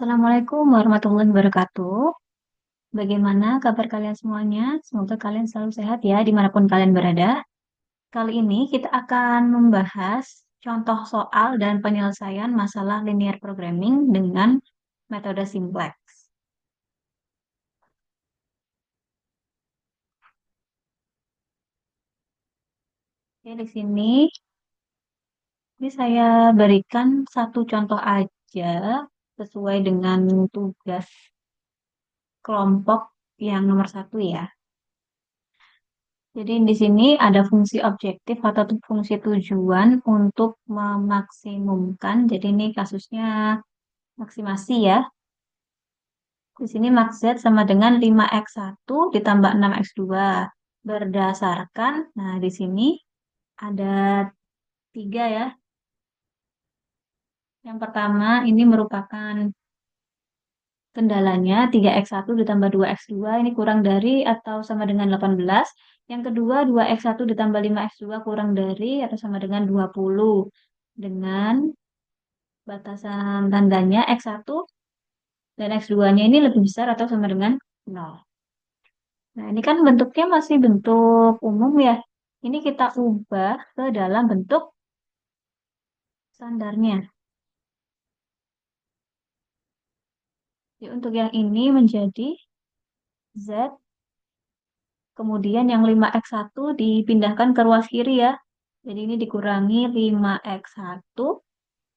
Assalamualaikum warahmatullahi wabarakatuh. Bagaimana kabar kalian semuanya? Semoga kalian selalu sehat ya dimanapun kalian berada. Kali ini kita akan membahas contoh soal dan penyelesaian masalah linear programming dengan metode simplex. Oke, di ini saya berikan satu contoh aja sesuai dengan tugas kelompok yang nomor satu ya. Jadi di sini ada fungsi objektif atau fungsi tujuan untuk memaksimumkan. Jadi ini kasusnya maksimasi ya. Di sini max Z sama dengan 5x1 ditambah 6x2. Berdasarkan, nah di sini ada tiga ya. Yang pertama ini merupakan kendalanya 3x1 ditambah 2x2 ini kurang dari atau sama dengan 18. Yang kedua 2x1 ditambah 5x2 kurang dari atau sama dengan 20. Dengan batasan tandanya x1 dan x2-nya ini lebih besar atau sama dengan 0. Nah, ini kan bentuknya masih bentuk umum ya. Ini kita ubah ke dalam bentuk standarnya. Jadi untuk yang ini menjadi Z. Kemudian yang 5x1 dipindahkan ke ruas kiri ya. Jadi ini dikurangi 5x1.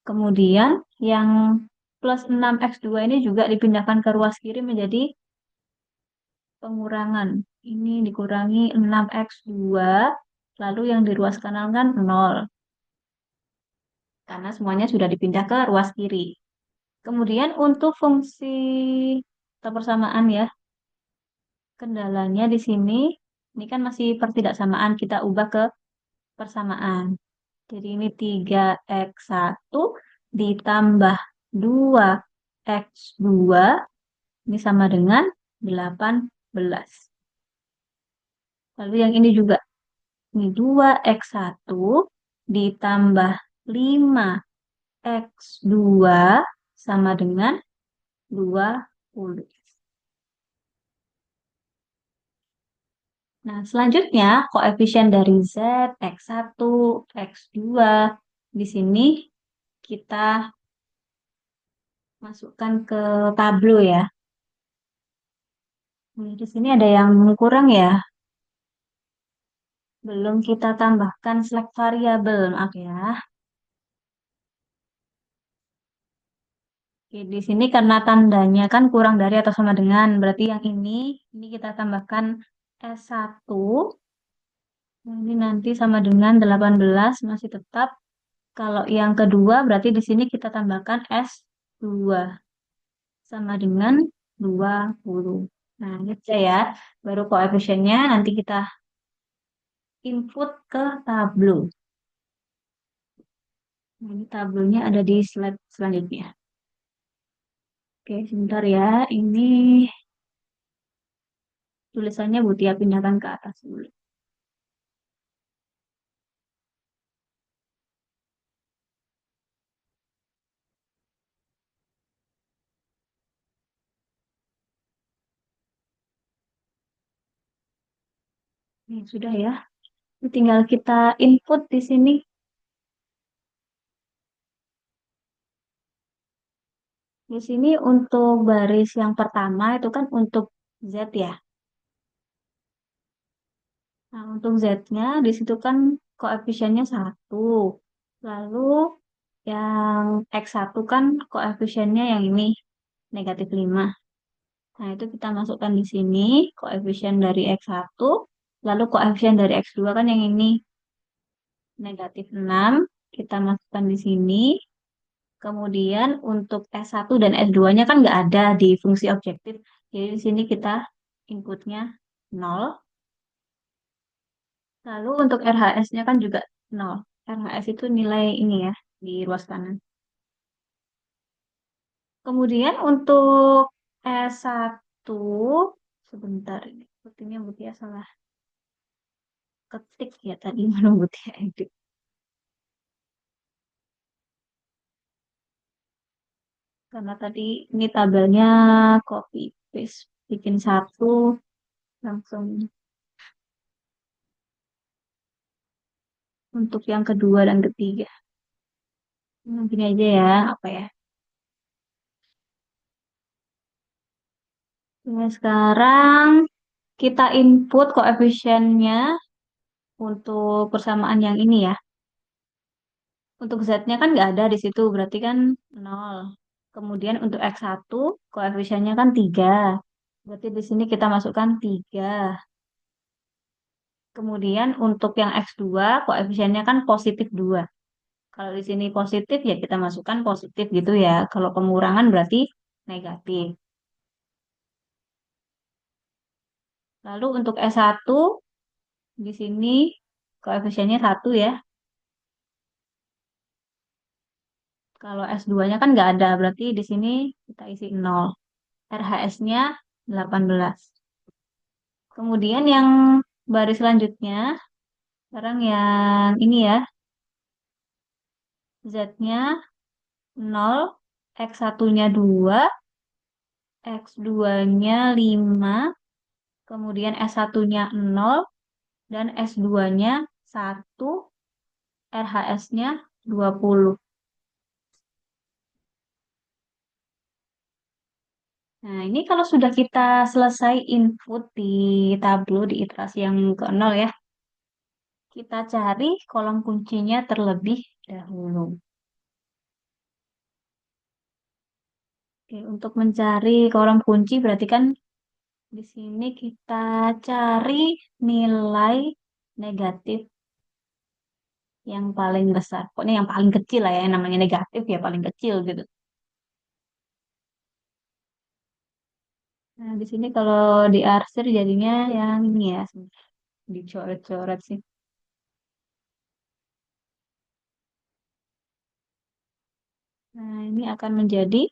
Kemudian yang plus 6x2 ini juga dipindahkan ke ruas kiri menjadi pengurangan. Ini dikurangi 6x2. Lalu yang di ruas kanan kan 0. Karena semuanya sudah dipindah ke ruas kiri. Kemudian untuk fungsi atau persamaan ya. Kendalanya di sini. Ini kan masih pertidaksamaan. Kita ubah ke persamaan. Jadi ini 3x1 ditambah 2x2 ini sama dengan 18. Lalu yang ini juga. Ini 2x1 ditambah 5x2 sama dengan 20. Nah, selanjutnya koefisien dari Z, X1, X2. Di sini kita masukkan ke tablo ya. Di sini ada yang kurang ya. Belum kita tambahkan select variabel, maaf ya. Oke, di sini karena tandanya kan kurang dari atau sama dengan, berarti yang ini kita tambahkan S1. Ini nanti sama dengan 18 masih tetap. Kalau yang kedua berarti di sini kita tambahkan S2 sama dengan 20. Nah, ini aja ya. Baru koefisiennya nanti kita input ke tablo. Nah, ini tablonya ada di slide selanjutnya. Oke, sebentar ya. Ini tulisannya Butia pindahkan ke atas dulu. Ini sudah ya. Ini tinggal kita input di sini. Di sini untuk baris yang pertama itu kan untuk Z ya. Nah, untuk Z-nya di situ kan koefisiennya 1. Lalu yang X1 kan koefisiennya yang ini negatif 5. Nah, itu kita masukkan di sini koefisien dari X1. Lalu koefisien dari X2 kan yang ini negatif 6. Kita masukkan di sini. Kemudian untuk S1 dan S2-nya kan nggak ada di fungsi objektif. Jadi di sini kita inputnya 0. Lalu untuk RHS-nya kan juga 0. RHS itu nilai ini ya, di ruas kanan. Kemudian untuk S1, sebentar ini, sepertinya Mutia salah ketik ya tadi mana Mutia edit. Karena tadi ini tabelnya copy paste. Bikin satu, langsung untuk yang kedua dan ketiga. Gini aja ya, apa ya? Nah, sekarang kita input koefisiennya untuk persamaan yang ini ya. Untuk Z-nya kan nggak ada di situ, berarti kan nol. Kemudian untuk X1, koefisiennya kan 3. Berarti di sini kita masukkan 3. Kemudian untuk yang X2, koefisiennya kan positif 2. Kalau di sini positif, ya kita masukkan positif gitu ya. Kalau pengurangan berarti negatif. Lalu untuk S1, di sini koefisiennya 1 ya. Kalau S2-nya kan nggak ada, berarti di sini kita isi 0. RHS-nya 18. Kemudian yang baris selanjutnya, sekarang yang ini ya, Z-nya 0, X1-nya 2, X2-nya 5, kemudian S1-nya 0, dan S2-nya 1, RHS-nya 20. Nah, ini kalau sudah kita selesai input di tableau di iterasi yang ke-0 ya, kita cari kolom kuncinya terlebih dahulu. Oke, untuk mencari kolom kunci berarti kan di sini kita cari nilai negatif yang paling besar. Pokoknya yang paling kecil lah ya, yang namanya negatif ya paling kecil gitu. Nah, di sini kalau diarsir jadinya yang ini ya, dicoret-coret sih. Nah, ini akan menjadi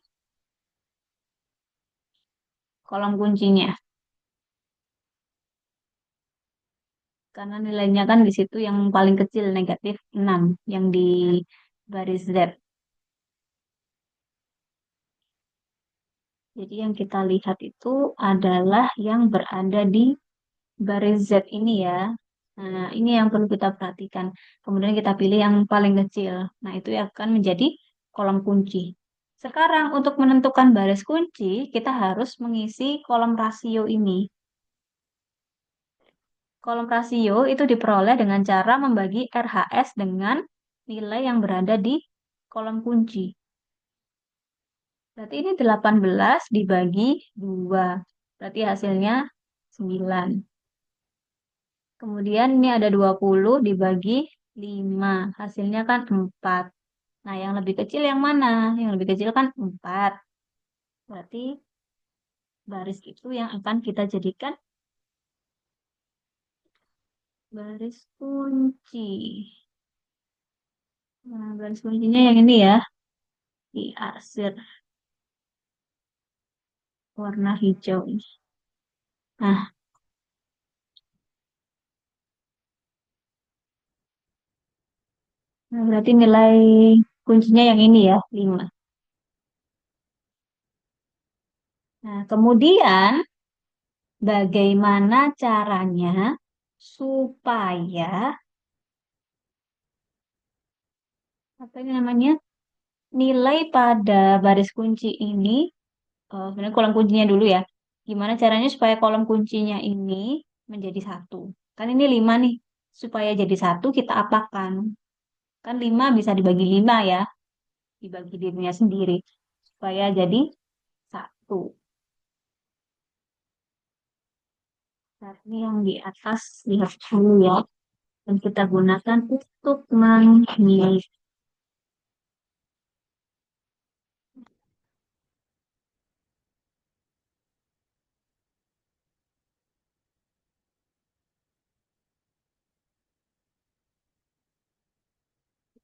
kolom kuncinya. Karena nilainya kan di situ yang paling kecil negatif 6 yang di baris Z. Jadi yang kita lihat itu adalah yang berada di baris Z ini ya. Nah, ini yang perlu kita perhatikan. Kemudian kita pilih yang paling kecil. Nah, itu akan menjadi kolom kunci. Sekarang untuk menentukan baris kunci, kita harus mengisi kolom rasio ini. Kolom rasio itu diperoleh dengan cara membagi RHS dengan nilai yang berada di kolom kunci. Berarti ini 18 dibagi 2. Berarti hasilnya 9. Kemudian ini ada 20 dibagi 5. Hasilnya kan 4. Nah, yang lebih kecil yang mana? Yang lebih kecil kan 4. Berarti baris itu yang akan kita jadikan baris kunci. Nah, baris kuncinya yang ini ya, diarsir warna hijau ini. Nah, berarti nilai kuncinya yang ini ya, 5. Nah, kemudian bagaimana caranya supaya apa ini namanya nilai pada baris kunci ini, sebenarnya kolom kuncinya dulu ya. Gimana caranya supaya kolom kuncinya ini menjadi satu? Kan ini 5 nih. Supaya jadi satu kita apakan? Kan 5 bisa dibagi 5 ya, dibagi dirinya sendiri. Supaya jadi satu. Nah, ini yang di atas lihat dulu ya. Dan kita gunakan untuk menghitung.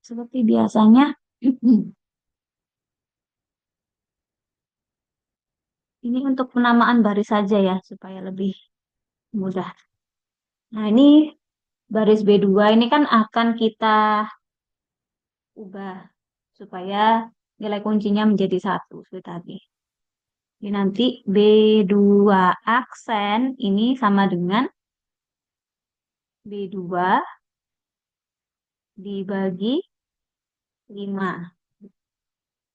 Seperti biasanya, ini untuk penamaan baris saja ya, supaya lebih mudah. Nah, ini baris B2 ini kan akan kita ubah supaya nilai kuncinya menjadi satu seperti tadi. Jadi nanti B2 aksen ini sama dengan B2 dibagi 5.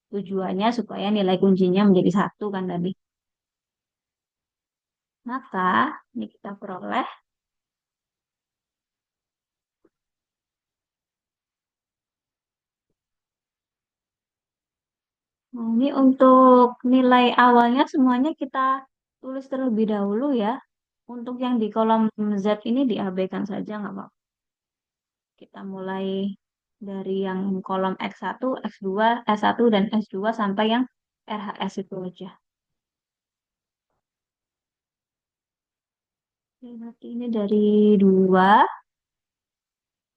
Tujuannya supaya nilai kuncinya menjadi satu kan tadi. Maka ini kita peroleh. Nah, ini untuk nilai awalnya semuanya kita tulis terlebih dahulu ya. Untuk yang di kolom Z ini diabaikan saja nggak apa-apa. Kita mulai dari yang kolom X1, X2, S1 dan S2 sampai yang RHS itu aja. Oke, berarti ini dari 2,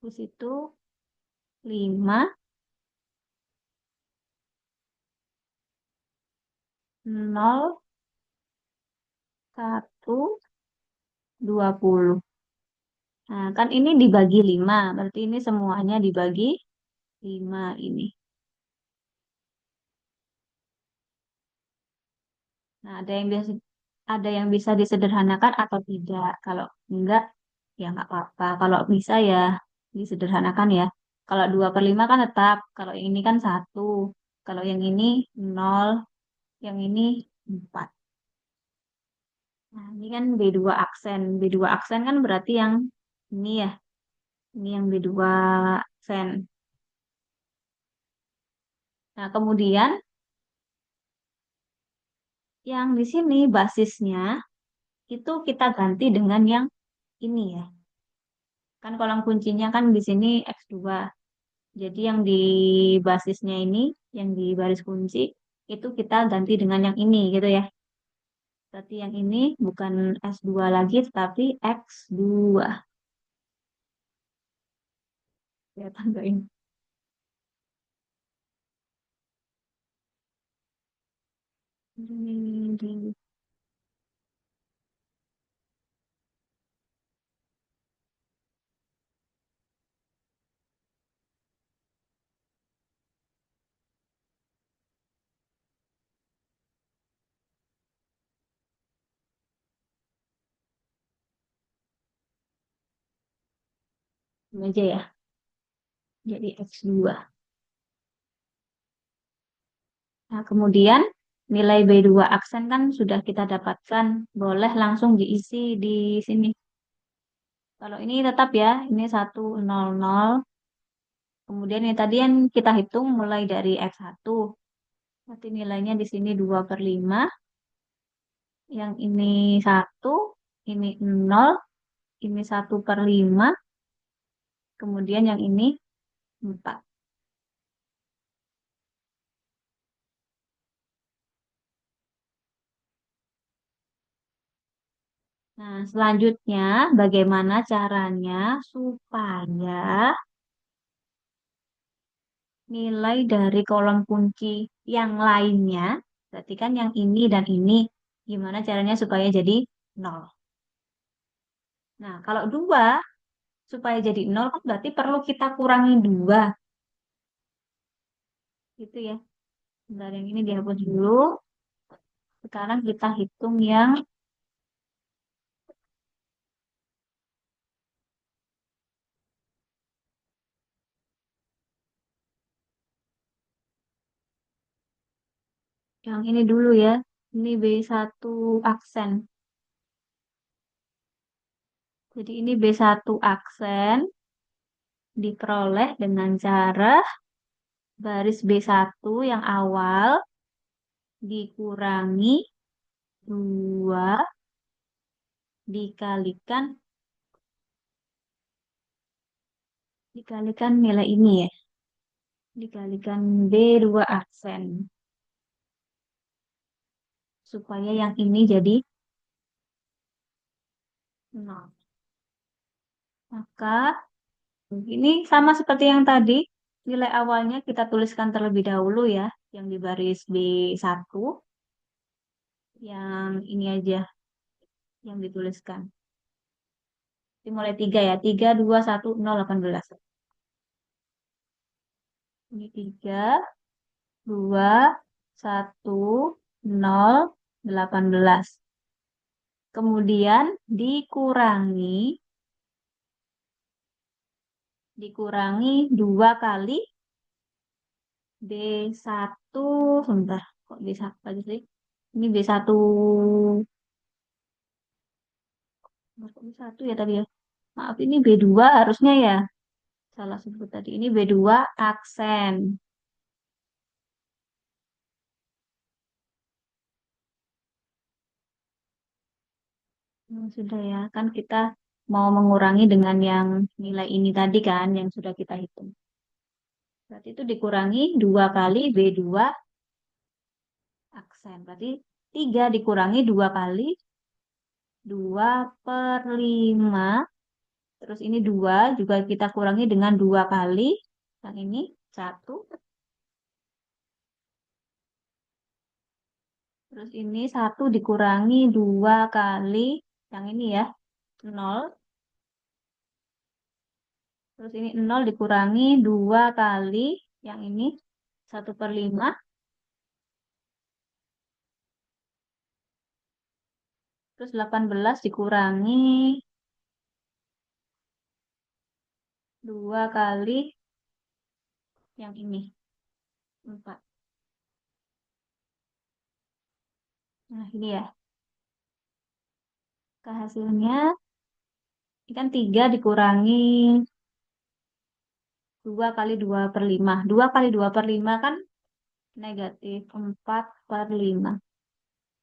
terus itu 5, 0, 1, 20. Nah, kan ini dibagi 5, berarti ini semuanya dibagi 5 ini. Nah, ada yang bisa disederhanakan atau tidak. Kalau enggak, ya nggak apa-apa. Kalau bisa ya disederhanakan ya. Kalau 2/5 kan tetap. Kalau yang ini kan 1. Kalau yang ini 0. Yang ini 4. Nah, ini kan B2 aksen. B2 aksen kan berarti yang ini ya. Ini yang B2 aksen. Nah, kemudian yang di sini basisnya itu kita ganti dengan yang ini ya. Kan kolom kuncinya kan di sini X2. Jadi yang di basisnya ini, yang di baris kunci, itu kita ganti dengan yang ini gitu ya. Berarti yang ini bukan S2 lagi, tetapi X2. Kelihatan nggak ini? Di ini aja ya. Jadi X2. Nah, kemudian nilai B2 aksen kan sudah kita dapatkan. Boleh langsung diisi di sini. Kalau ini tetap ya, ini 100. Kemudian ini tadi yang kita hitung mulai dari X1. Berarti nilainya di sini 2/5. Yang ini 1, ini 0, ini 1/5, kemudian yang ini 4. Nah, selanjutnya bagaimana caranya supaya nilai dari kolom kunci yang lainnya, berarti kan yang ini dan ini, gimana caranya supaya jadi 0. Nah, kalau 2 supaya jadi 0 kan berarti perlu kita kurangi 2, gitu ya. Bentar, yang ini dihapus dulu. Sekarang kita hitung yang ini dulu ya. Ini B1 aksen. Jadi ini B1 aksen diperoleh dengan cara baris B1 yang awal dikurangi 2 dikalikan dikalikan nilai ini ya. Dikalikan B2 aksen. Supaya yang ini jadi 0. Maka ini sama seperti yang tadi. Nilai awalnya kita tuliskan terlebih dahulu ya. Yang di baris B1. Yang ini aja yang dituliskan. Dimulai 3 ya. 3, 2, 1, 0, 18. Ini 3, 2, 1, 0, 18. Kemudian dikurangi 2 kali B1, sebentar, kok B1 aja sih? Ini B1, kok B1 ya tadi ya? Maaf, ini B2 harusnya ya. Salah sebut tadi. Ini B2 aksen. Sudah ya, kan kita mau mengurangi dengan yang nilai ini tadi kan, yang sudah kita hitung. Berarti itu dikurangi 2 kali B2 aksen. Berarti 3 dikurangi 2 kali 2/5. Terus ini 2 juga kita kurangi dengan 2 kali. Yang ini 1. Terus ini 1 dikurangi 2 kali. Yang ini ya, 0. Terus ini 0 dikurangi 2 kali. Yang ini 1/5. Terus 18 dikurangi 2 kali yang ini, 4. Nah, ini ya. Hasilnya, ini kan 3 dikurangi 2 kali 2/5. 2 kali 2/5 kan negatif 4/5.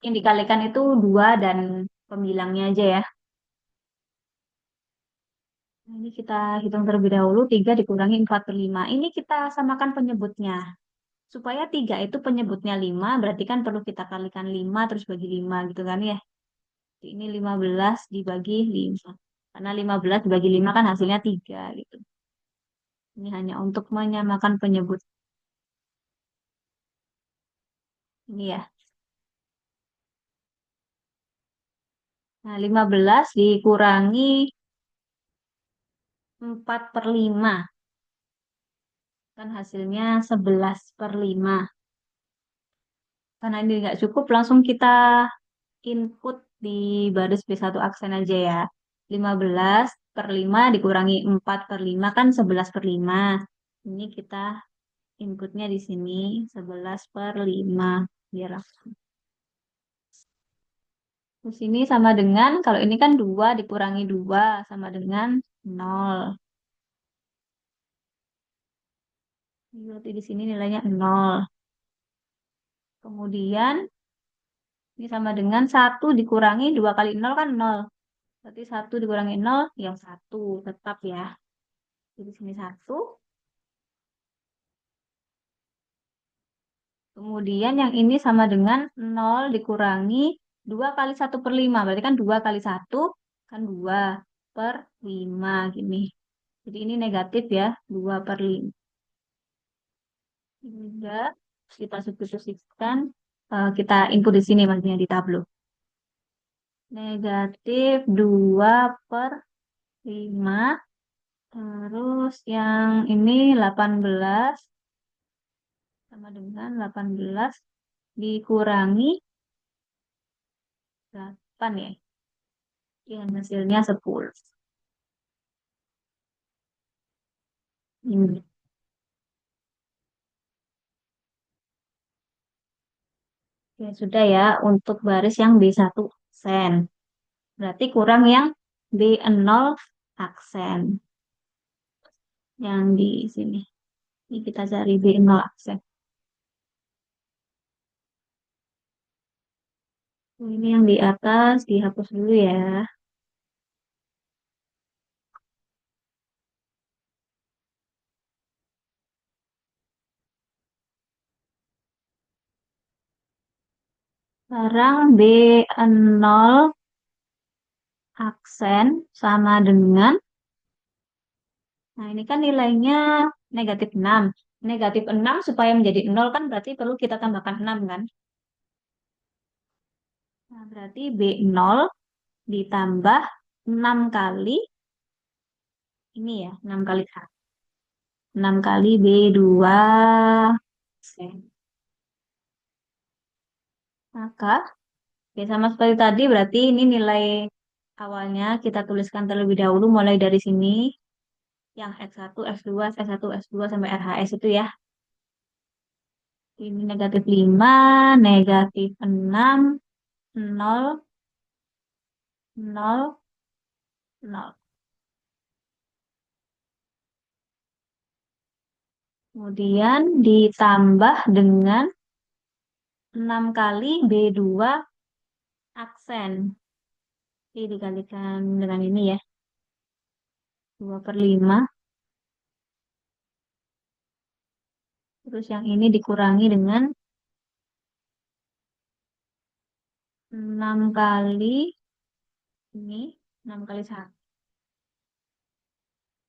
Yang dikalikan itu 2 dan pembilangnya aja ya. Nah, ini kita hitung terlebih dahulu. 3 dikurangi 4/5. Ini kita samakan penyebutnya. Supaya 3 itu penyebutnya 5, berarti kan perlu kita kalikan 5 terus bagi 5 gitu kan ya. Ini 15 dibagi 5. Karena 15 dibagi 5 kan hasilnya 3 gitu. Ini hanya untuk menyamakan penyebut. Ini ya. Nah, 15 dikurangi 4/5. Kan hasilnya 11/5. Karena ini nggak cukup, langsung kita input di baris B1 aksen aja ya. 15/5 dikurangi 4/5 kan 11/5. Ini kita inputnya di sini 11/5. Biar langsung. Terus ini sama dengan, kalau ini kan 2 dikurangi 2 sama dengan 0. Berarti di sini nilainya 0. Kemudian ini sama dengan 1 dikurangi 2 kali 0 kan 0. Berarti 1 dikurangi 0 yang 1 tetap ya. Jadi sini 1. Kemudian yang ini sama dengan 0 dikurangi 2 kali 1/5. Berarti kan 2 kali 1 kan 2/5 gini. Jadi ini negatif ya, 2/5. Juga kita substitusikan, kita input di sini maksudnya di tabel. Negatif 2/5. Terus yang ini 18 sama dengan 18 dikurangi 8 ya. Yang hasilnya 10. Ini. Ya, sudah ya untuk baris yang B1 aksen. Berarti kurang yang B0 aksen. Yang di sini. Ini kita cari B0 aksen. Ini yang di atas dihapus dulu ya. Sekarang B0 aksen sama dengan, nah ini kan nilainya negatif 6. Negatif 6 supaya menjadi 0 kan berarti perlu kita tambahkan 6 kan. Nah, berarti B0 ditambah 6 kali, ini ya, 6 kali 1. 6 kali B2 aksen. Maka, ya sama seperti tadi, berarti ini nilai awalnya kita tuliskan terlebih dahulu mulai dari sini, yang X1, X2, S1, S2 sampai RHS itu ya. Ini negatif 5, negatif 6, 0, 0, 0. Kemudian ditambah dengan 6 kali B2 aksen. Ini dikalikan dengan ini ya, 2/5. Terus yang ini dikurangi dengan 6 kali ini, 6 kali 1.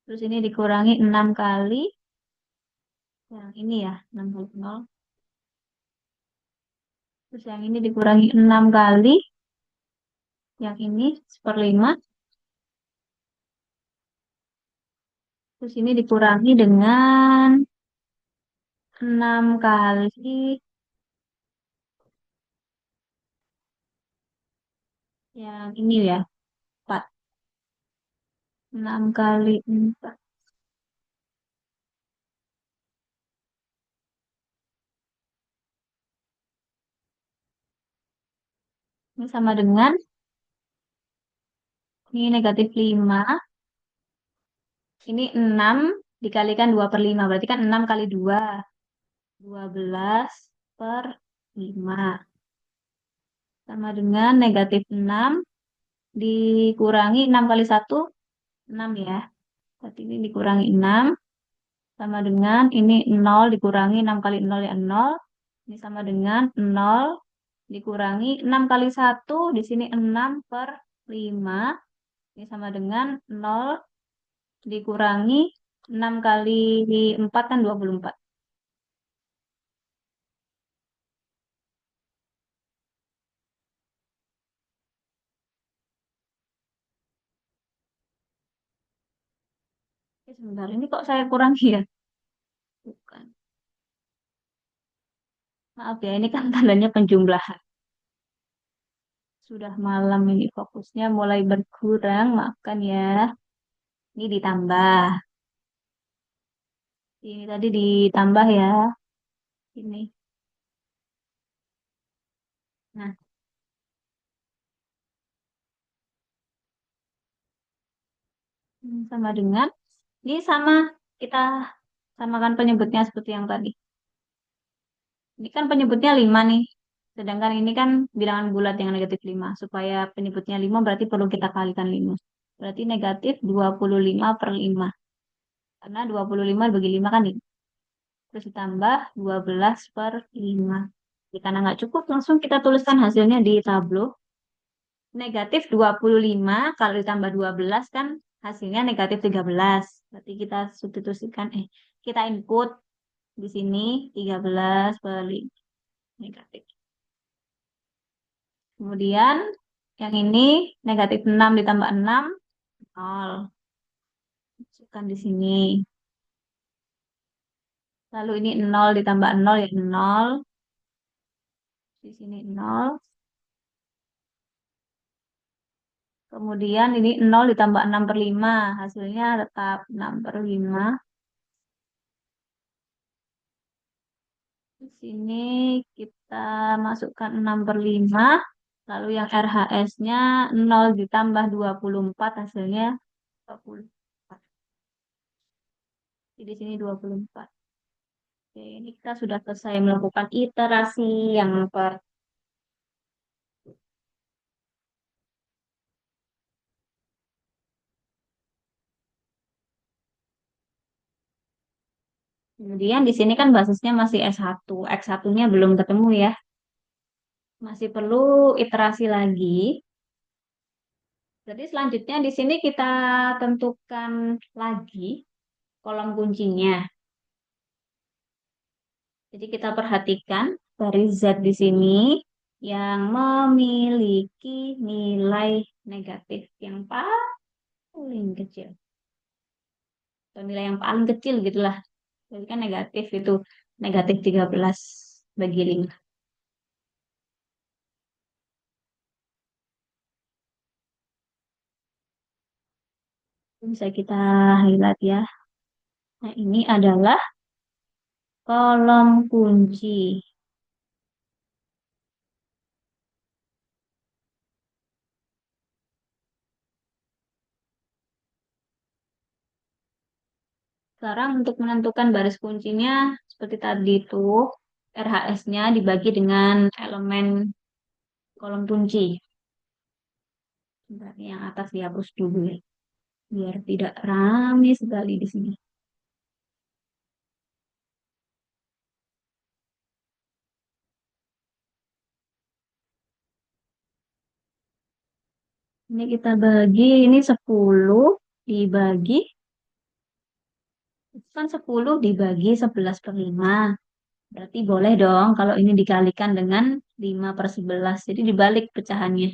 Terus ini dikurangi 6 kali yang ini ya, 6 kali 0. Terus yang ini dikurangi 6 kali yang ini 1/5. Terus ini dikurangi dengan 6 kali yang ini ya, 4. 6 kali 4. Ini sama dengan, ini negatif 5. Ini 6 dikalikan 2/5. Berarti kan 6 kali 2. 12/5. Sama dengan negatif 6 dikurangi 6 kali 1, 6 ya. Berarti ini dikurangi 6. Sama dengan ini 0 dikurangi 6 kali 0 ya 0. Ini sama dengan 0 dikurangi 6 kali 1. Di sini 6/5. Ini sama dengan 0 dikurangi 6 kali 4 kan 24. Sebentar, ini kok saya kurangi ya? Bukan. Maaf ya, ini kan tandanya penjumlahan. Sudah malam ini fokusnya mulai berkurang, maafkan ya. Ini ditambah. Ini tadi ditambah ya. Ini. Nah, sama dengan. Ini sama, kita samakan penyebutnya seperti yang tadi. Ini kan penyebutnya 5 nih. Sedangkan ini kan bilangan bulat yang negatif 5. Supaya penyebutnya 5 berarti perlu kita kalikan 5. Berarti negatif 25/5. Karena 25 bagi 5 kan 5. Terus ditambah 12/5. Jadi karena nggak cukup, langsung kita tuliskan hasilnya di tablo. Negatif 25 kalau ditambah 12 kan hasilnya negatif 13. Berarti kita substitusikan, kita input di sini 13/5 negatif. Kemudian yang ini negatif 6 ditambah 6, 0. Masukkan di sini. Lalu ini 0 ditambah 0 ya 0. Di sini 0. Kemudian ini 0 ditambah 6/5. Hasilnya tetap 6/5. Di sini kita masukkan 6/5. Lalu yang RHS-nya 0 ditambah 24. Hasilnya 24. Jadi di sini 24. Oke, ini kita sudah selesai melakukan iterasi yang kemudian di sini kan basisnya masih S1. X1-nya belum ketemu ya. Masih perlu iterasi lagi. Jadi selanjutnya di sini kita tentukan lagi kolom kuncinya. Jadi kita perhatikan dari Z di sini yang memiliki nilai negatif yang paling kecil. Atau nilai yang paling kecil gitulah. Jadi kan negatif itu negatif 13/5. Bisa kita highlight ya. Nah, ini adalah kolom kunci. Sekarang untuk menentukan baris kuncinya seperti tadi itu, RHS-nya dibagi dengan elemen kolom kunci. Sebentar, yang atas dihapus dulu ya, biar tidak ramai sekali di sini. Ini kita bagi, ini 10 dibagi, itu kan 10 dibagi 11/5. Berarti boleh dong kalau ini dikalikan dengan 5/11. Jadi dibalik pecahannya.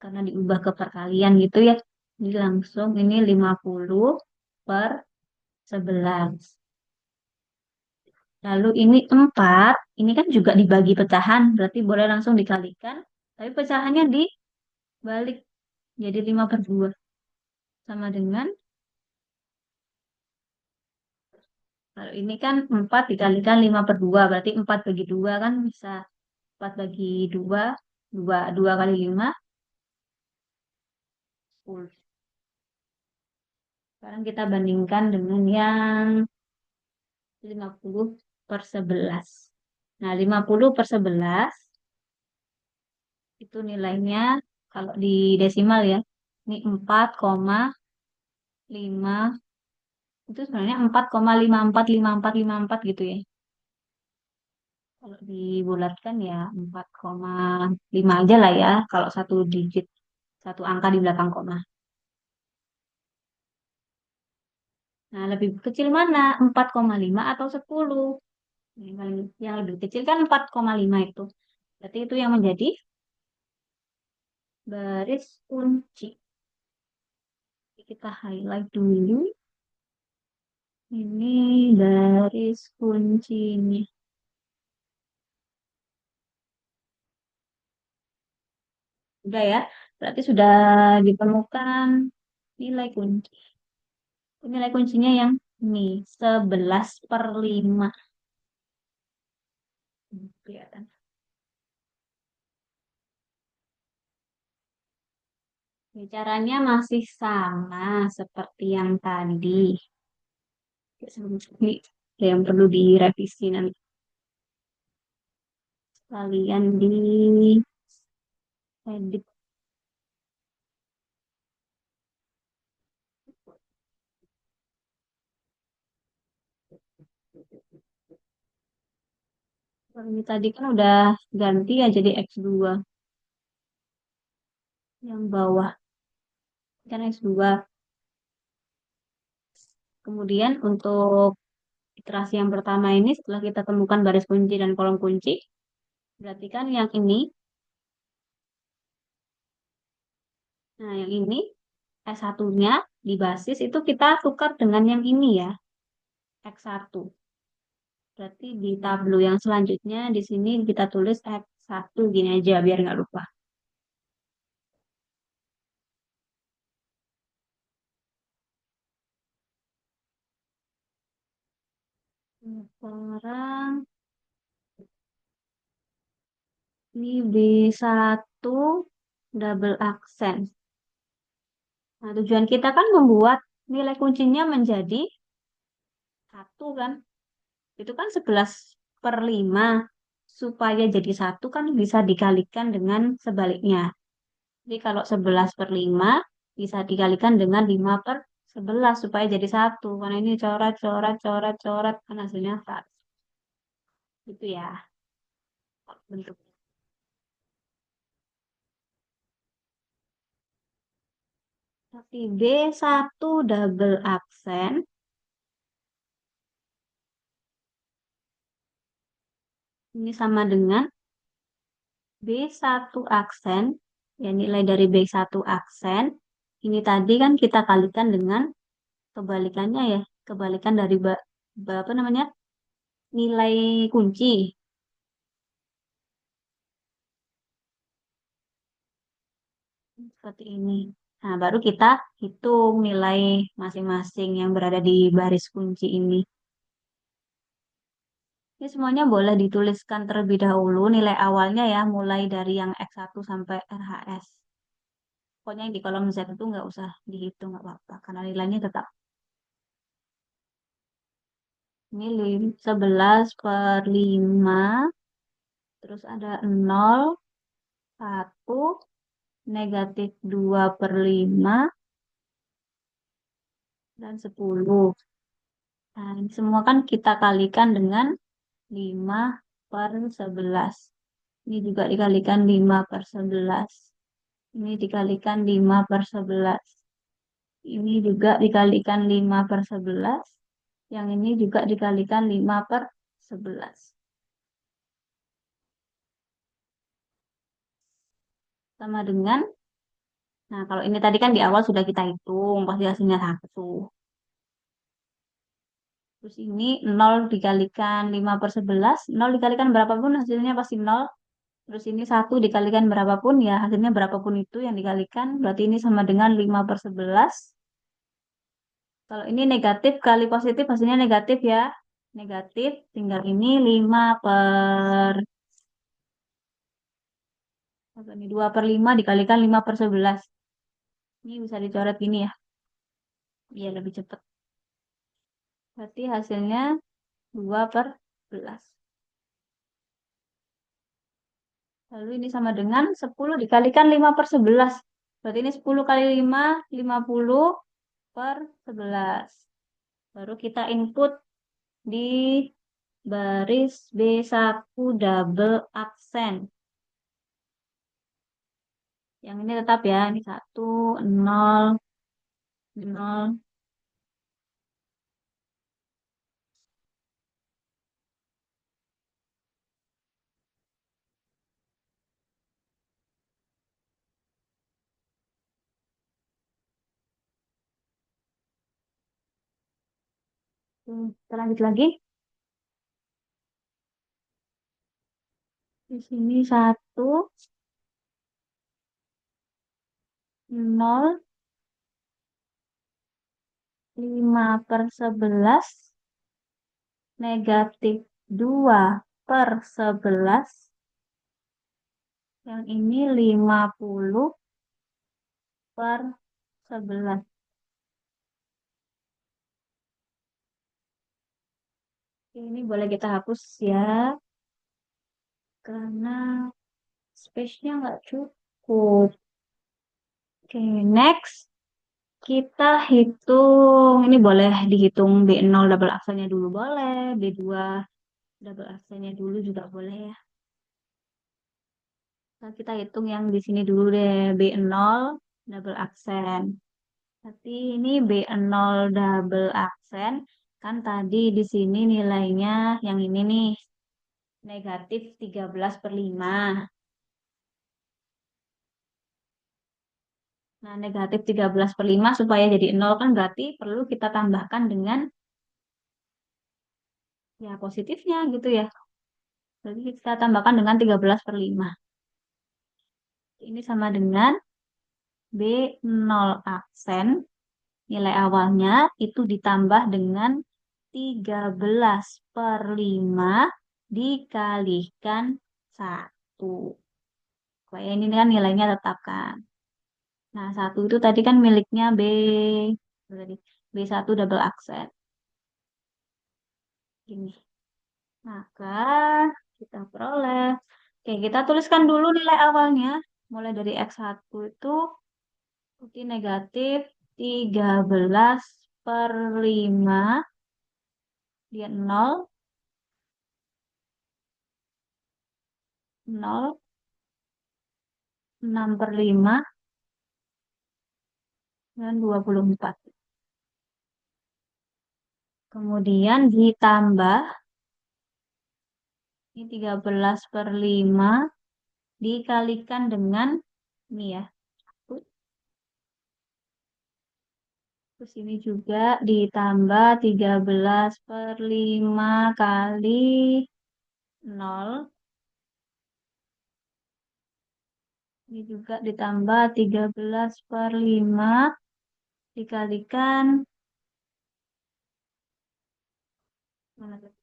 Karena diubah ke perkalian gitu ya. Jadi langsung ini 50/11. Lalu ini 4, ini kan juga dibagi pecahan, berarti boleh langsung dikalikan. Tapi pecahannya dibalik, jadi 5/2. Sama dengan, kalau ini kan 4 dikalikan 5/2, berarti 4/2 kan bisa 4/2, 2 kali 5, 10. Sekarang kita bandingkan dengan yang 50/11. Nah, 50/11 itu nilainya kalau di desimal ya, ini 4,5, itu sebenarnya 4,545454 gitu ya. Kalau dibulatkan ya 4,5 aja lah ya, kalau satu digit, satu angka di belakang koma. Nah, lebih kecil mana? 4,5 atau 10? Yang lebih kecil kan 4,5 itu. Berarti itu yang menjadi baris kunci. Kita highlight dulu. Ini garis kuncinya. Udah ya, berarti sudah ditemukan nilai kunci. Nilai kuncinya yang ini, 11/5. Kelihatan. Ini caranya masih sama seperti yang tadi. Ini ada yang perlu direvisi nanti. Kalian di edit. Ini tadi kan udah ganti ya jadi X2. Yang bawah kan X2. Kemudian untuk iterasi yang pertama ini setelah kita temukan baris kunci dan kolom kunci, berarti kan yang ini, nah yang ini S1-nya di basis itu kita tukar dengan yang ini ya, X1. Berarti di tabel yang selanjutnya di sini kita tulis X1 gini aja biar nggak lupa. Sekarang ini B1 double aksen. Nah, tujuan kita kan membuat nilai kuncinya menjadi 1 kan. Itu kan 11/5. Supaya jadi 1 kan bisa dikalikan dengan sebaliknya. Jadi kalau 11/5 bisa dikalikan dengan 5/11 supaya jadi 1. Karena ini coret, coret, coret, coret. Kan hasilnya 1. Gitu ya bentuknya. Tapi B1 double aksen ini sama dengan B1 aksen. Ya nilai dari B1 aksen. Ini tadi kan kita kalikan dengan kebalikannya ya. Kebalikan dari apa namanya? Nilai kunci. Seperti ini. Nah, baru kita hitung nilai masing-masing yang berada di baris kunci ini. Ini semuanya boleh dituliskan terlebih dahulu nilai awalnya ya, mulai dari yang X1 sampai RHS. Pokoknya yang di kolom Z itu nggak usah dihitung, nggak apa-apa, karena nilainya tetap. Ini 11 per 5, terus ada 0, 1, negatif 2 per 5, dan 10. Nah, ini semua kan kita kalikan dengan 5 per 11. Ini juga dikalikan 5 per 11. Ini dikalikan 5 per 11. Ini juga dikalikan 5 per 11. Yang ini juga dikalikan 5 per 11. Sama dengan, nah kalau ini tadi kan di awal sudah kita hitung, pasti hasilnya 1. Terus ini 0 dikalikan 5 per 11. 0 dikalikan berapapun hasilnya pasti 0. Terus ini 1 dikalikan berapapun ya hasilnya berapapun itu yang dikalikan. Berarti ini sama dengan 5 per 11. Kalau ini negatif kali positif hasilnya negatif ya. Negatif tinggal ini 5 per apa nih, 2 per 5 dikalikan 5 per 11. Ini bisa dicoret gini ya. Biar lebih cepat. Berarti hasilnya 2 per 11. Lalu ini sama dengan 10 dikalikan 5 per 11. Berarti ini 10 kali 5, 50 per 11. Baru kita input di baris B1 double aksen. Yang ini tetap ya, ini 1, 0, 0. Kita lanjut lagi. Di sini 1, 0, 5 per 11, negatif 2 per 11. Yang ini 50 per 11. Ini boleh kita hapus ya, karena space-nya nggak cukup. Oke, next. Kita hitung, ini boleh dihitung B0 double aksennya dulu boleh, B2 double aksennya dulu juga boleh ya. Nah, kita hitung yang di sini dulu deh, B0 double aksen. Berarti ini B0 double aksen, kan tadi di sini nilainya yang ini nih, negatif 13 per 5. Nah, negatif 13 per 5 supaya jadi 0 kan berarti perlu kita tambahkan dengan ya positifnya gitu ya. Berarti kita tambahkan dengan 13 per 5. Ini sama dengan B0 aksen. Nilai awalnya itu ditambah dengan 13 per 5 dikalikan 1. Supaya ini kan nilainya tetap kan. Nah, 1 itu tadi kan miliknya berarti B1 double aksen. Gini. Maka kita peroleh. Oke, kita tuliskan dulu nilai awalnya. Mulai dari X1 itu berarti negatif 13 per 5. Dia 0, 0, 6 per 5, dan 24. Kemudian ditambah, ini 13 per 5 dikalikan dengan, ini ya, terus ini juga ditambah 13 per 5 kali 0, Ini juga ditambah 13/5 dikalikan, mana tuh?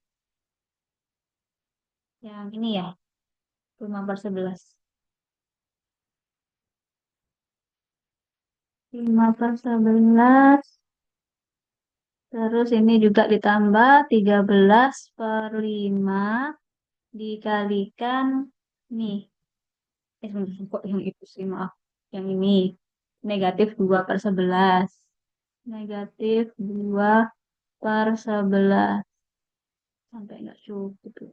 Yang ini ya, 5/11. 5/11. Terus ini juga ditambah 13/5 dikalikan, nih. Sebentar, kok yang itu sih, maaf. Yang ini, -2/11. -2/11. Sampai nggak cukup.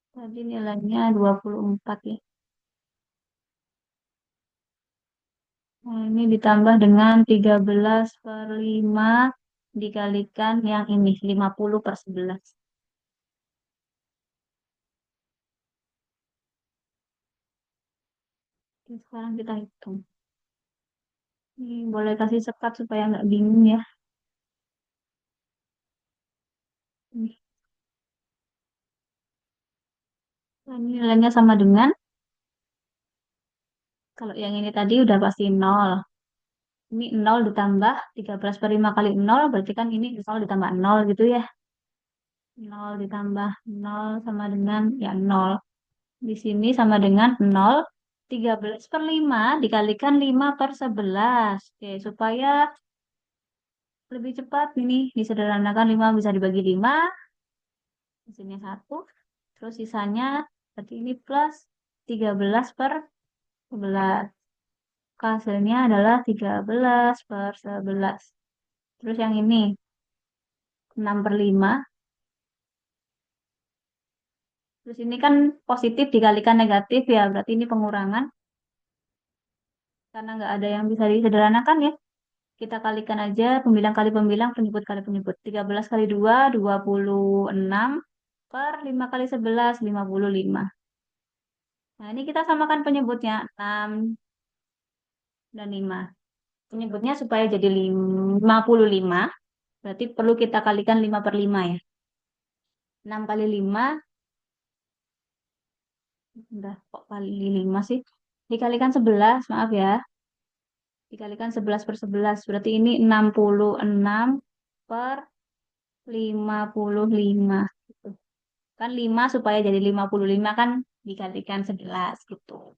Tadi nilainya 24 ya. Nah, ini ditambah dengan 13/5 dikalikan yang ini, 50/11. Oke, sekarang kita hitung. Ini boleh kasih sekat supaya nggak bingung ya. Ini, nah, ini nilainya sama dengan, kalau yang ini tadi udah pasti nol. Ini nol ditambah 13/5 kali nol, berarti kan ini nol ditambah nol gitu ya. Nol ditambah nol sama dengan ya nol. Di sini sama dengan nol. 13/5 dikalikan 5/11. Oke, supaya lebih cepat ini disederhanakan, 5 bisa dibagi 5. Di sini 1. Terus sisanya berarti ini plus 13/11. Hasilnya adalah 13/11. Terus yang ini 6/5. Terus ini kan positif dikalikan negatif ya, berarti ini pengurangan. Karena nggak ada yang bisa disederhanakan ya. Kita kalikan aja pembilang kali pembilang, penyebut kali penyebut. 13 kali 2, 26. Per 5 kali 11, 55. Nah, ini kita samakan penyebutnya, 6 dan 5. Penyebutnya supaya jadi 55, berarti perlu kita kalikan 5/5 ya. 6 kali 5, udah kok kali 5 sih. Dikalikan 11, maaf ya. Dikalikan 11/11, berarti ini 66 per 55. Gitu. Kan 5 supaya jadi 55 kan dikalikan 11 gitu.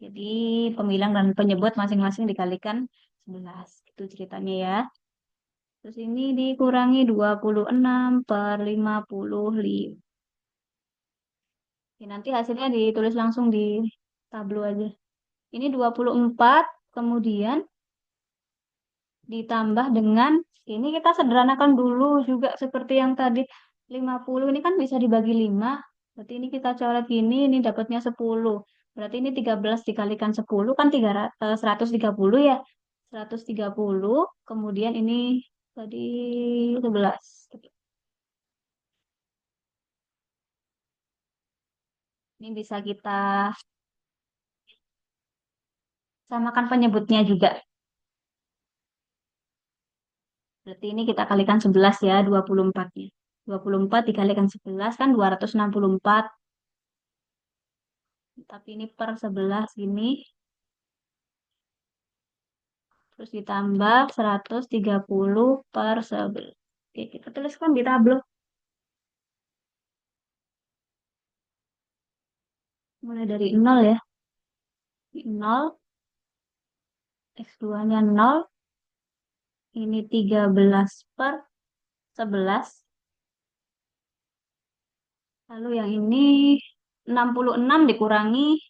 Jadi pemilang dan penyebut masing-masing dikalikan 11. Itu ceritanya ya. Terus ini dikurangi 26/55. Ya, nanti hasilnya ditulis langsung di tablo aja. Ini 24, kemudian ditambah dengan, ini kita sederhanakan dulu juga seperti yang tadi. 50 ini kan bisa dibagi 5. Berarti ini kita coret gini, ini dapatnya 10. Berarti ini 13 dikalikan 10 kan 130 ya. 130, kemudian ini tadi 11. Ini bisa kita samakan penyebutnya juga. Berarti ini kita kalikan 11 ya, 24-nya. 24 dikalikan 11 kan 264. Tapi ini per 11 ini. Terus ditambah 130/11. Oke, kita tuliskan di tabel. Mulai dari 0 ya. 0, X2-nya 0. Ini 13/11. Lalu yang ini 66 dikurangi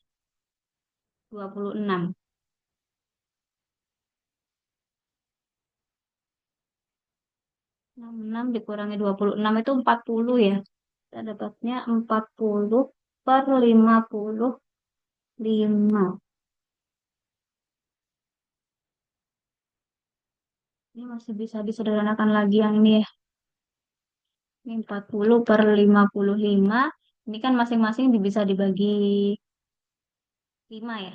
26. 66 dikurangi 26 itu 40 ya. Kita dapatnya 40/55. Ini masih bisa disederhanakan lagi yang ini ya. Ini 40/55. Ini kan masing-masing bisa dibagi 5 ya.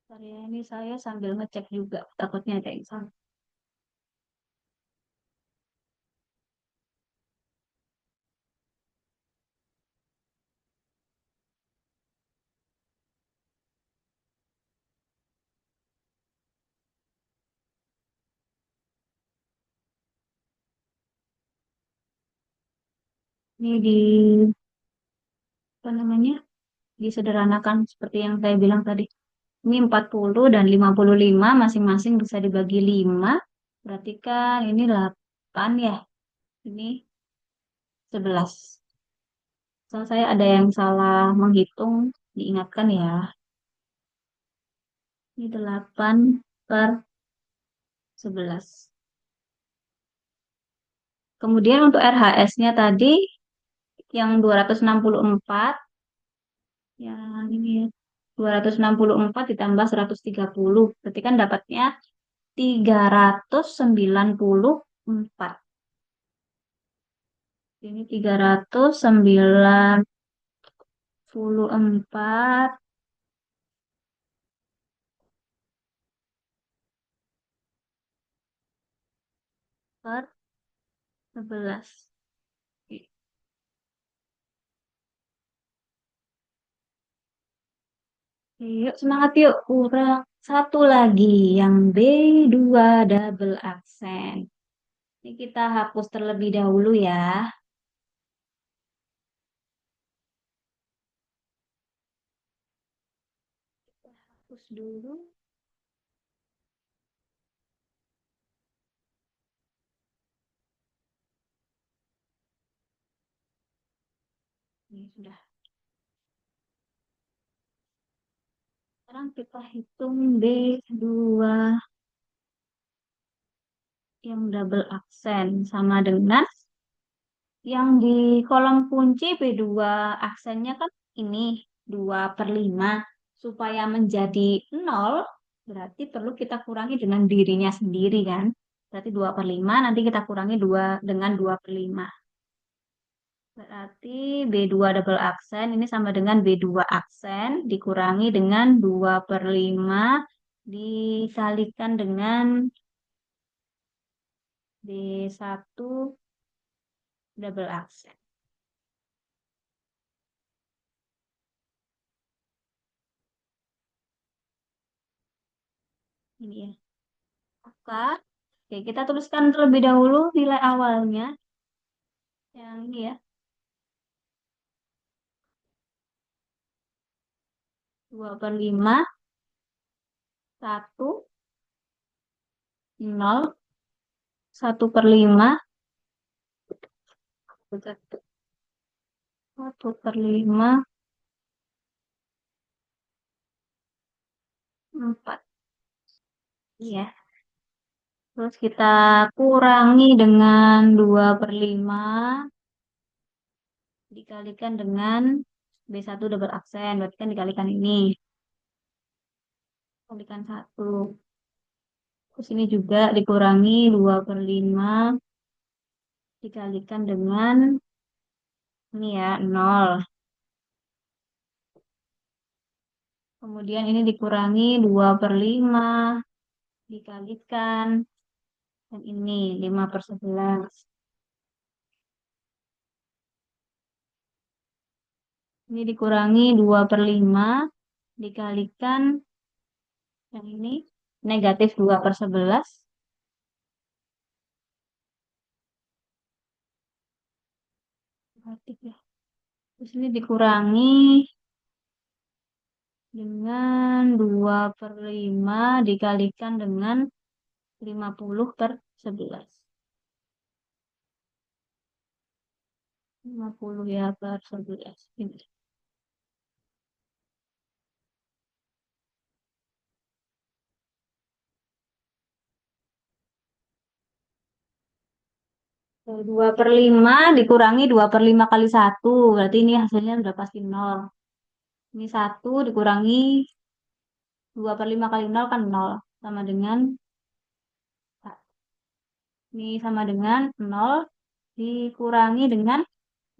Bentar ya, ini saya sambil ngecek juga, takutnya ada yang salah. Ini di, apa namanya, disederhanakan seperti yang saya bilang tadi. Ini 40 dan 55 masing-masing bisa dibagi 5. Berarti kan ini 8 ya. Ini 11. So, saya ada yang salah menghitung, diingatkan ya. Ini 8 per 11. Kemudian untuk RHS-nya tadi yang 264, yang ini ya, 264 ditambah 130. Berarti kan dapatnya 394. Ini 394 per 11. Yuk semangat yuk. Kurang satu lagi yang B2 double aksen. Ini kita hapus terlebih dahulu ya. Hapus dulu. Ini sudah. Sekarang kita hitung B2 yang double aksen sama dengan yang di kolom kunci B2 aksennya kan ini 2 per 5. Supaya menjadi 0, berarti perlu kita kurangi dengan dirinya sendiri kan. Berarti 2 per 5, nanti kita kurangi 2 dengan 2 per 5. Berarti B2 double aksen ini sama dengan B2 aksen dikurangi dengan 2 per 5 dikalikan dengan B1 double aksen. Ini ya. Maka, oke, kita tuliskan terlebih dahulu nilai awalnya. Yang ini ya, 2 per 5, 1, 0, 1 per 5, 1 per 5, 4. Iya. Terus kita kurangi dengan 2 per 5 dikalikan dengan B1 double aksen. Berarti kan dikalikan ini. Kalikan 1. Terus ini juga dikurangi 2 per 5 dikalikan dengan ini ya 0. Kemudian ini dikurangi 2 per 5 dikalikan dan ini 5 per 11. Ini dikurangi 2 per 5 dikalikan yang ini negatif 2 per 11. Negatif ya. Terus ini dikurangi dengan 2 per 5 dikalikan dengan 50 per 11. 50 ya per 11. Ini. So, 2 per 5 dikurangi 2 per 5 kali 1. Berarti ini hasilnya sudah pasti 0. Ini 1 dikurangi 2 per 5 kali 0 kan 0. Sama dengan, ini sama dengan 0 dikurangi dengan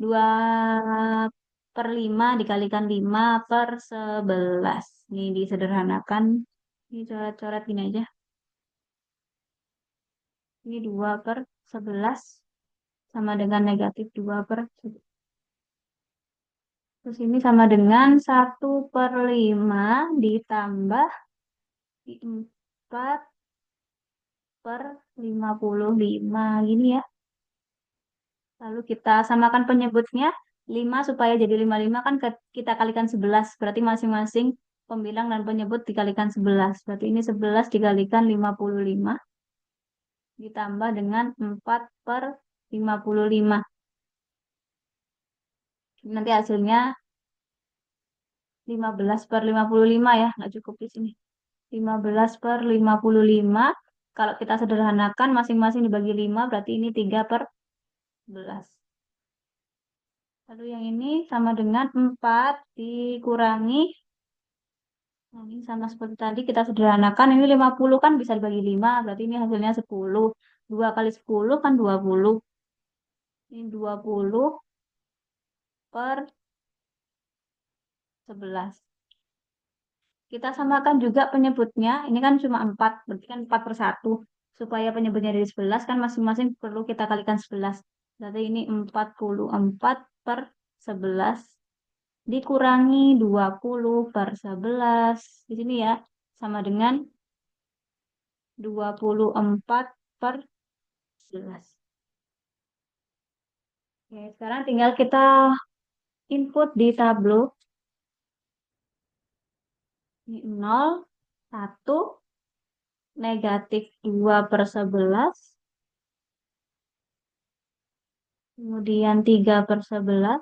2 per 5 dikalikan 5 per 11. Ini disederhanakan. Ini coret-coret gini aja. Ini 2/11 sama dengan negatif 2/11. Terus ini sama dengan 1/5 ditambah 4/55 gini ya. Lalu kita samakan penyebutnya 5 supaya jadi 55 kan kita kalikan 11. Berarti masing-masing pembilang dan penyebut dikalikan 11. Berarti ini 11 dikalikan 55 ditambah dengan 4/55. Nanti hasilnya 15/55 ya. Nggak cukup di sini. 15/55. Kalau kita sederhanakan masing-masing dibagi 5 berarti ini 3/11. Lalu yang ini sama dengan 4 dikurangi. Nah, ini sama seperti tadi kita sederhanakan. Ini 50 kan bisa dibagi 5. Berarti ini hasilnya 10. 2 kali 10 kan 20. Ini 20/11. Kita samakan juga penyebutnya. Ini kan cuma 4. Berarti kan 4/1. Supaya penyebutnya dari 11 kan masing-masing perlu kita kalikan 11. Berarti ini 44/11 dikurangi 20/11. Di sini ya. Sama dengan 24/11. Oke, sekarang tinggal kita input di tableau. Ini 0, 1, negatif 2/11, kemudian 3/11,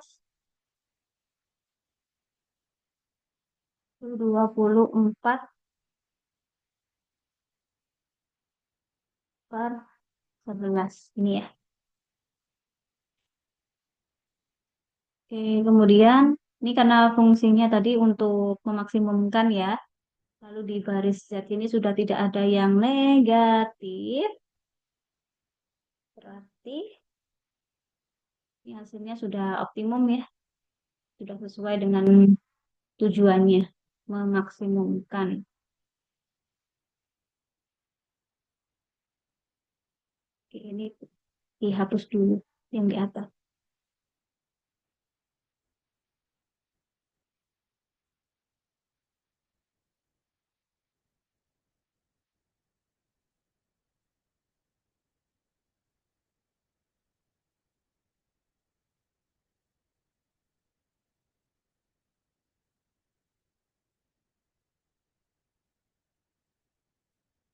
24/11. Ini ya. Oke, kemudian ini karena fungsinya tadi untuk memaksimumkan ya. Lalu di baris Z ini sudah tidak ada yang negatif. Berarti ini hasilnya sudah optimum ya. Sudah sesuai dengan tujuannya. Memaksimumkan. Oke, ini dihapus dulu yang di atas.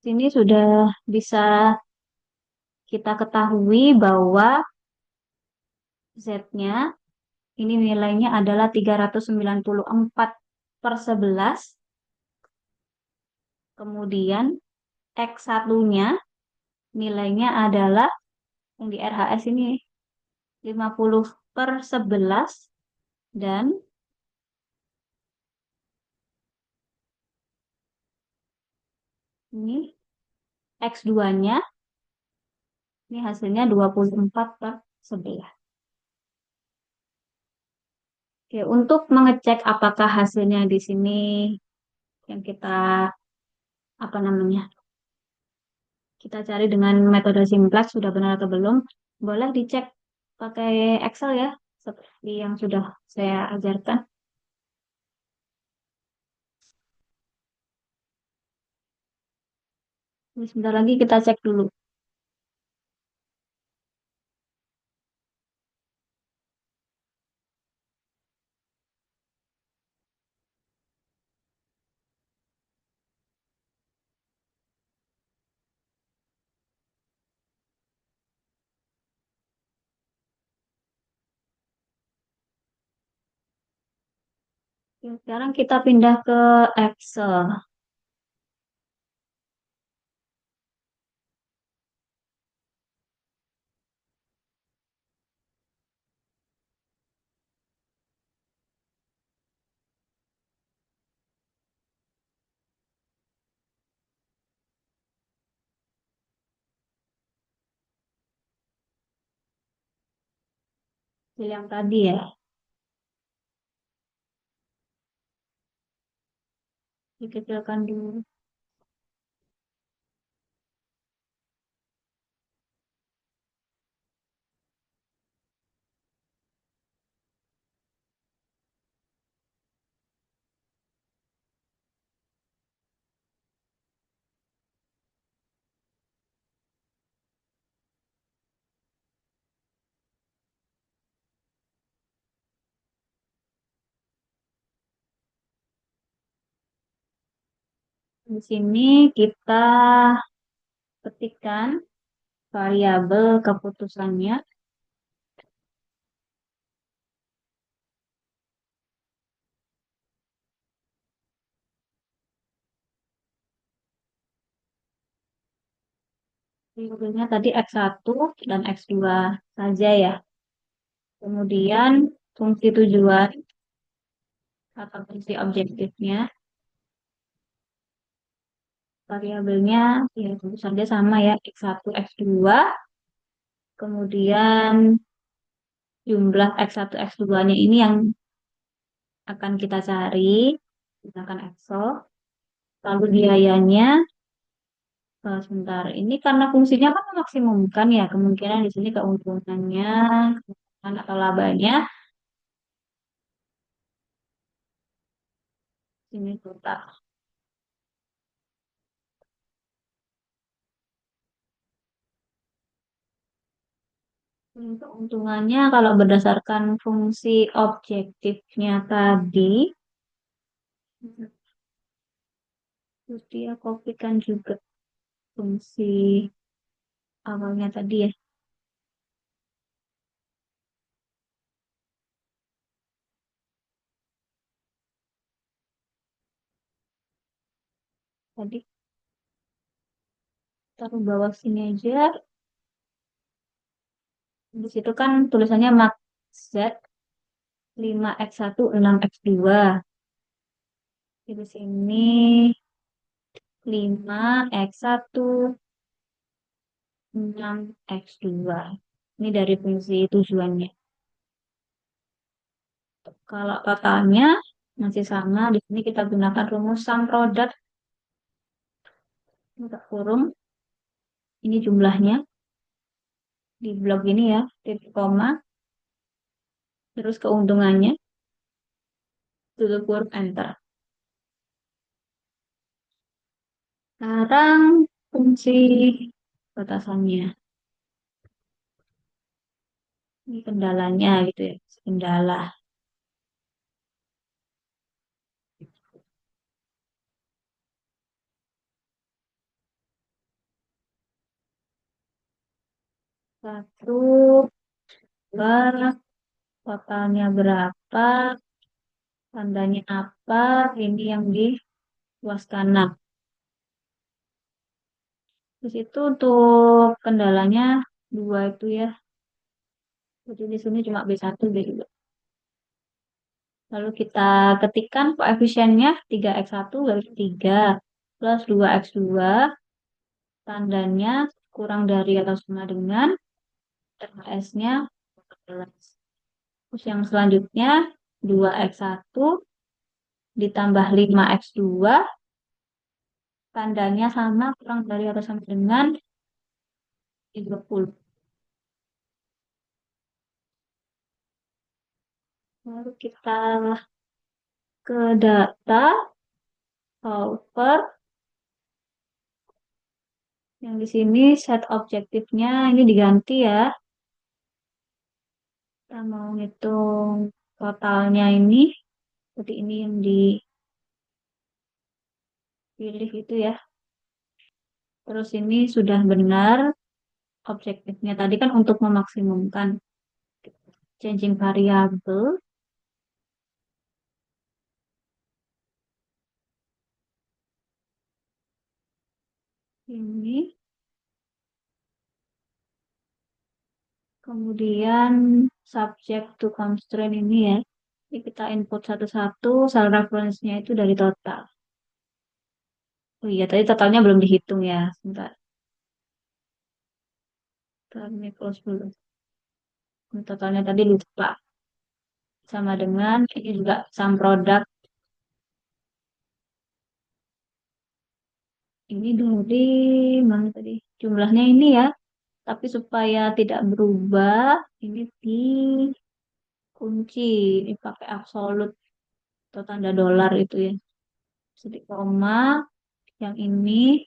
Sini sudah bisa kita ketahui bahwa Z-nya ini nilainya adalah 394/11. Kemudian X1-nya nilainya adalah yang di RHS ini 50/11 dan ini X2-nya ini hasilnya 24/11. Oke, untuk mengecek apakah hasilnya di sini yang kita apa namanya kita cari dengan metode simplex sudah benar atau belum, boleh dicek pakai Excel ya, seperti yang sudah saya ajarkan. Ini sebentar lagi kita cek dulu. Oke, sekarang kita pindah ke Excel. Yang tadi ya, dikecilkan dulu. Di sini kita ketikkan variabel keputusannya. Variabelnya tadi X1 dan X2 saja ya. Kemudian fungsi tujuan atau fungsi objektifnya, variabelnya ya tentu saja sama ya, X1, X2. Kemudian jumlah X1, X2-nya ini yang akan kita cari, gunakan Excel. Lalu biayanya, sebentar, ini karena fungsinya kan memaksimumkan ya, kemungkinan di sini keuntungannya, keuntungan atau labanya, ini total. Keuntungannya kalau berdasarkan fungsi objektifnya tadi, terus dia kopikan juga fungsi awalnya tadi ya. Tadi taruh bawah sini aja. Di situ kan tulisannya max Z 5x1 6x2. Di sini 5x1 6x2. Ini dari fungsi tujuannya. Kalau totalnya masih sama, di sini kita gunakan rumus sum product. Kita kurung, ini jumlahnya di blok ini ya, titik koma, terus keuntungannya, tutup huruf enter. Sekarang fungsi batasannya, ini kendalanya gitu ya, kendala. Satu, dua, totalnya berapa, tandanya apa, ini yang di luas kanan. Terus itu untuk kendalanya dua itu ya, jadi di sini cuma B1, B2. Lalu kita ketikkan koefisiennya 3x1 garis 3 plus 2x2, tandanya kurang dari atau sama dengan RHS-nya 14. Terus yang selanjutnya 2x1 ditambah 5x2, tandanya sama kurang dari atau sama dengan 30. Lalu kita ke data solver. Yang di sini set objektifnya ini diganti ya. Kita mau ngitung totalnya ini, seperti ini yang dipilih itu ya. Terus ini sudah benar objektifnya. Tadi kan untuk memaksimumkan changing variable. Ini. Kemudian subject to constraint ini ya. Ini kita input satu-satu, cell reference-nya itu dari total. Oh iya, tadi totalnya belum dihitung ya. Sebentar. Ini close dulu. Ini totalnya tadi lupa. Sama dengan ini juga sum product. Ini dulu di mana tadi? Jumlahnya ini ya. Tapi supaya tidak berubah, ini dikunci. Ini pakai absolute atau tanda dolar itu ya. Sedikit koma, yang ini,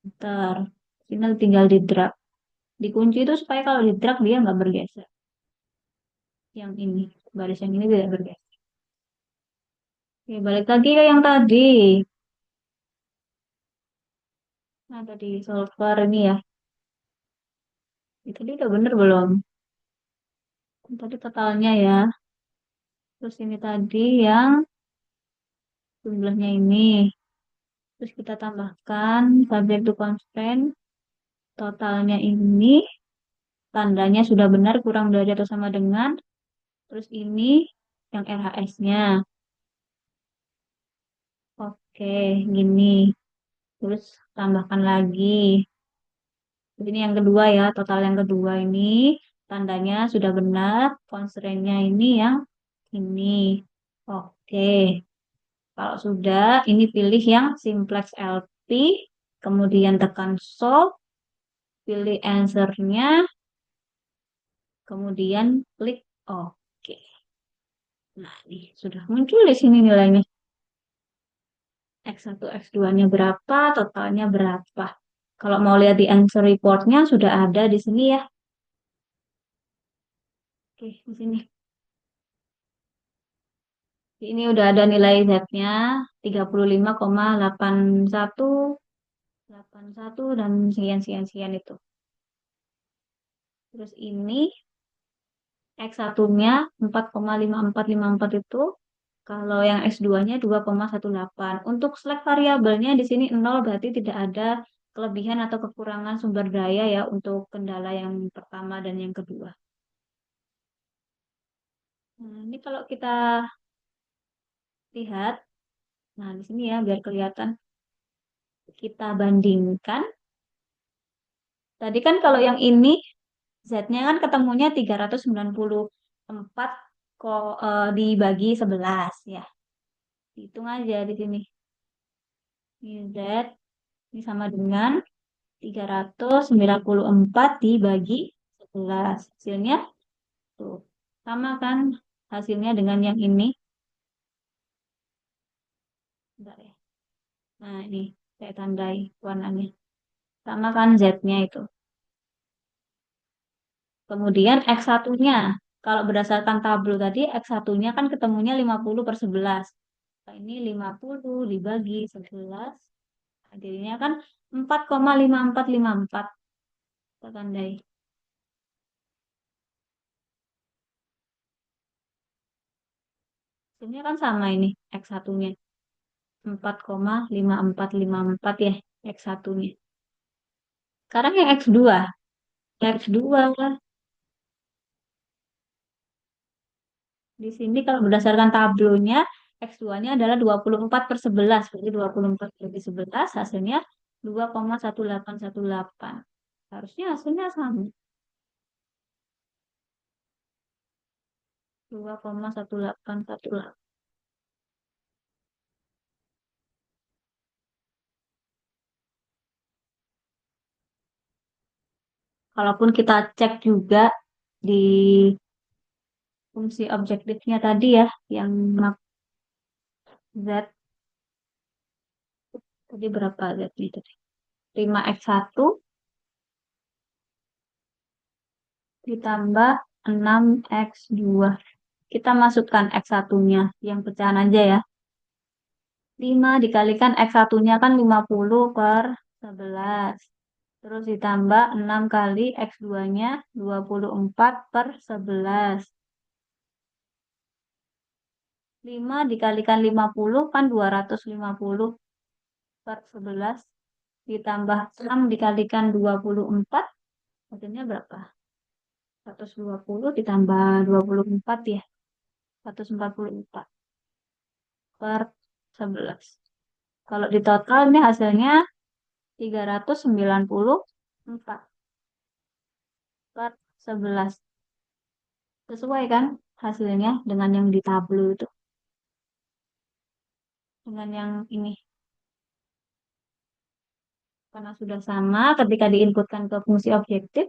ntar. Ini tinggal di drag. Dikunci itu supaya kalau di drag dia nggak bergeser. Yang ini, baris yang ini tidak bergeser. Oke, balik lagi ke yang tadi. Nah, tadi solver ini ya. Tadi udah bener belum? Tadi totalnya ya. Terus ini tadi yang jumlahnya ini. Terus kita tambahkan subject to constraint. Totalnya ini. Tandanya sudah benar kurang dari atau sama dengan. Terus ini yang RHS-nya. Oke, gini. Terus tambahkan lagi. Ini yang kedua ya, total yang kedua ini. Tandanya sudah benar. Constraint-nya ini yang ini. Oke. Kalau sudah, ini pilih yang simplex LP, kemudian tekan solve, pilih answer-nya, kemudian klik OK. Nah, ini sudah muncul di sini nilainya. X1, X2-nya berapa, totalnya berapa. Kalau mau lihat di answer report-nya, sudah ada di sini ya. Oke, di sini. Ini udah ada nilai Z-nya 35,8181 dan sekian-sekian-sekian itu. Terus ini X1-nya 4,5454 itu, kalau yang X2-nya 2,18. Untuk select variabelnya di sini 0 berarti tidak ada kelebihan atau kekurangan sumber daya ya untuk kendala yang pertama dan yang kedua. Nah, ini kalau kita lihat, nah di sini ya biar kelihatan, kita bandingkan. Tadi kan kalau yang ini Z-nya kan ketemunya 394 dibagi 11 ya. Hitung aja di sini. Ini Z ini sama dengan 394 dibagi 11. Hasilnya tuh. Sama kan hasilnya dengan yang ini. Enggak ya. Nah, ini saya tandai warnanya. Sama kan Z-nya itu. Kemudian X1-nya. Kalau berdasarkan tabel tadi, X1-nya kan ketemunya 50 per 11. Nah, ini 50 dibagi 11. Jadinya kan 4,5454. Kita tandai. Hasilnya kan sama ini X1-nya. 4,5454 ya X1-nya. Sekarang yang X2. X2 di sini kalau berdasarkan tablonya X2-nya adalah 24 per 11. Berarti 24 bagi 11 hasilnya 2,1818. Harusnya hasilnya sama. 2,1818. Kalaupun kita cek juga di fungsi objektifnya tadi ya, yang Z, tadi berapa Z itu? 5X1 ditambah 6X2. Kita masukkan X1-nya, yang pecahan aja ya. 5 dikalikan X1-nya kan 50 per 11. Terus ditambah 6 kali X2-nya 24 per 11. 5 dikalikan 50 kan 250 per 11. Ditambah 6 dikalikan 24. Hasilnya berapa? 120 ditambah 24 ya. 144 per 11. Kalau di total ini hasilnya 394 per 11. Sesuai kan hasilnya dengan yang di tabel itu. Dengan yang ini. Karena sudah sama ketika diinputkan ke fungsi objektif,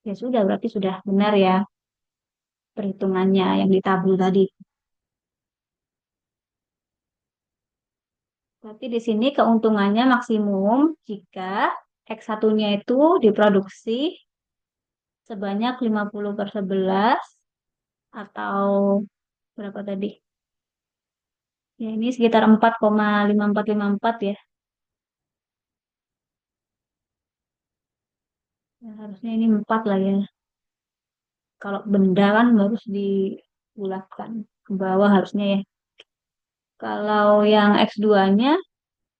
ya sudah berarti sudah benar ya perhitungannya yang di tabel tadi. Berarti di sini keuntungannya maksimum jika X1-nya itu diproduksi sebanyak 50 per 11 atau berapa tadi? Ya ini sekitar 4,5454 ya. Ya, harusnya ini 4 lah ya. Kalau benda kan harus dibulatkan ke bawah harusnya ya. Kalau yang X2-nya,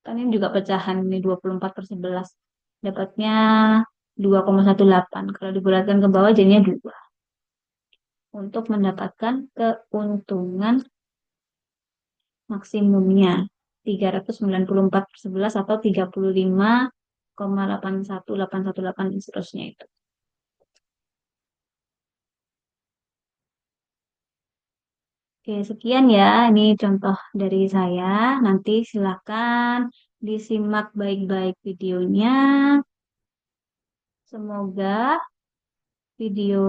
kan ini juga pecahan, ini 24/11. Dapatnya 2,18. Kalau dibulatkan ke bawah jadinya 2. Untuk mendapatkan keuntungan maksimumnya 394/11 atau 35,81818 dan seterusnya itu. Oke, sekian ya. Ini contoh dari saya. Nanti silakan disimak baik-baik videonya. Semoga video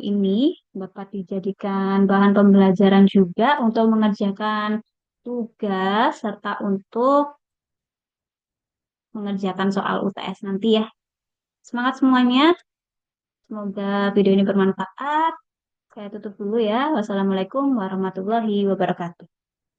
ini dapat dijadikan bahan pembelajaran juga untuk mengerjakan tugas serta untuk mengerjakan soal UTS nanti ya. Semangat semuanya. Semoga video ini bermanfaat. Saya tutup dulu ya. Wassalamualaikum warahmatullahi wabarakatuh.